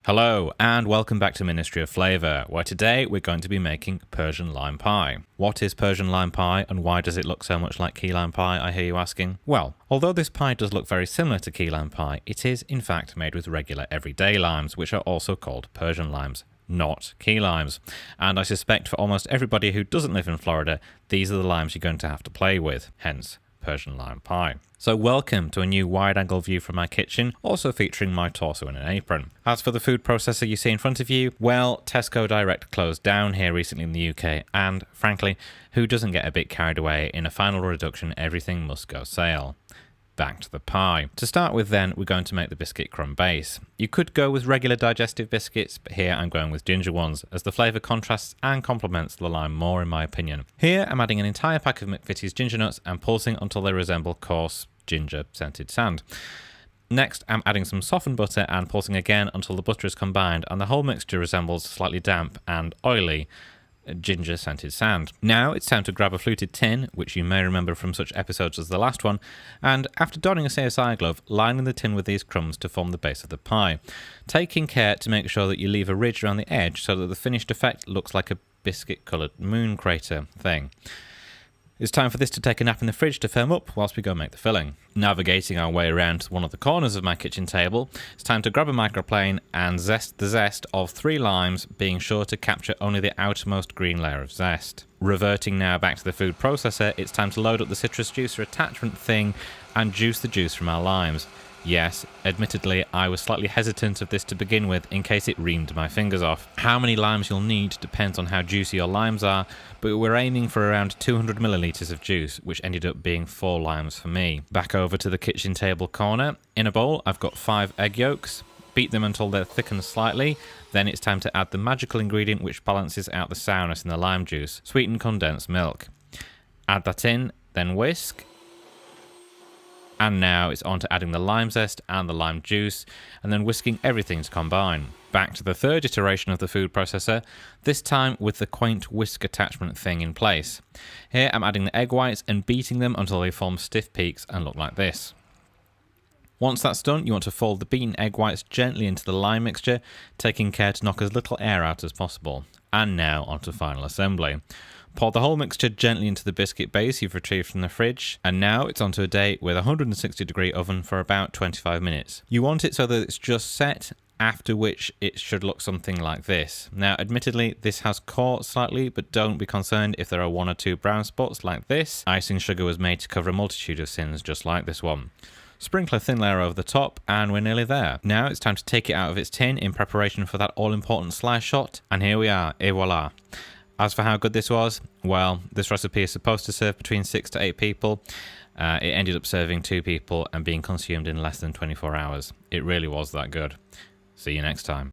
Hello and welcome back to Ministry of Flavour, where today we're going to be making Persian lime pie. What is Persian lime pie and why does it look so much like key lime pie, I hear you asking? Well, although this pie does look very similar to key lime pie, it is in fact made with regular everyday limes, which are also called Persian limes, not key limes. And I suspect for almost everybody who doesn't live in Florida, these are the limes you're going to have to play with, hence Persian lime pie. So welcome to a new wide-angle view from my kitchen, also featuring my torso in an apron. As for the food processor you see in front of you, well, Tesco Direct closed down here recently in the UK, and frankly, who doesn't get a bit carried away in a final reduction everything must go sale? Back to the pie. To start with then, we're going to make the biscuit crumb base. You could go with regular digestive biscuits, but here I'm going with ginger ones, as the flavour contrasts and complements the lime more in my opinion. Here I'm adding an entire pack of McVitie's ginger nuts and pulsing until they resemble coarse ginger scented sand. Next I'm adding some softened butter and pulsing again until the butter is combined and the whole mixture resembles slightly damp and oily ginger scented sand. Now it's time to grab a fluted tin, which you may remember from such episodes as the last one, and after donning a CSI glove, lining the tin with these crumbs to form the base of the pie, taking care to make sure that you leave a ridge around the edge so that the finished effect looks like a biscuit coloured moon crater thing. It's time for this to take a nap in the fridge to firm up whilst we go make the filling. Navigating our way around to one of the corners of my kitchen table, it's time to grab a microplane and zest the zest of 3 limes, being sure to capture only the outermost green layer of zest. Reverting now back to the food processor, it's time to load up the citrus juicer attachment thing and juice the juice from our limes. Yes, admittedly, I was slightly hesitant of this to begin with in case it reamed my fingers off. How many limes you'll need depends on how juicy your limes are, but we're aiming for around 200 millilitres of juice, which ended up being 4 limes for me. Back over to the kitchen table corner. In a bowl, I've got 5 egg yolks. Beat them until they're thickened slightly. Then it's time to add the magical ingredient which balances out the sourness in the lime juice, sweetened condensed milk. Add that in, then whisk. And now it's on to adding the lime zest and the lime juice, and then whisking everything to combine. Back to the third iteration of the food processor, this time with the quaint whisk attachment thing in place. Here I'm adding the egg whites and beating them until they form stiff peaks and look like this. Once that's done, you want to fold the beaten egg whites gently into the lime mixture, taking care to knock as little air out as possible. And now onto final assembly. Pour the whole mixture gently into the biscuit base you've retrieved from the fridge, and now it's onto a date with a 160-degree oven for about 25 minutes. You want it so that it's just set, after which it should look something like this. Now, admittedly, this has caught slightly, but don't be concerned if there are 1 or 2 brown spots like this. Icing sugar was made to cover a multitude of sins just like this one. Sprinkle a thin layer over the top and we're nearly there. Now it's time to take it out of its tin in preparation for that all-important slice shot, and here we are, et voila. As for how good this was, well, this recipe is supposed to serve between 6 to 8 people. It ended up serving 2 people and being consumed in less than 24 hours. It really was that good. See you next time.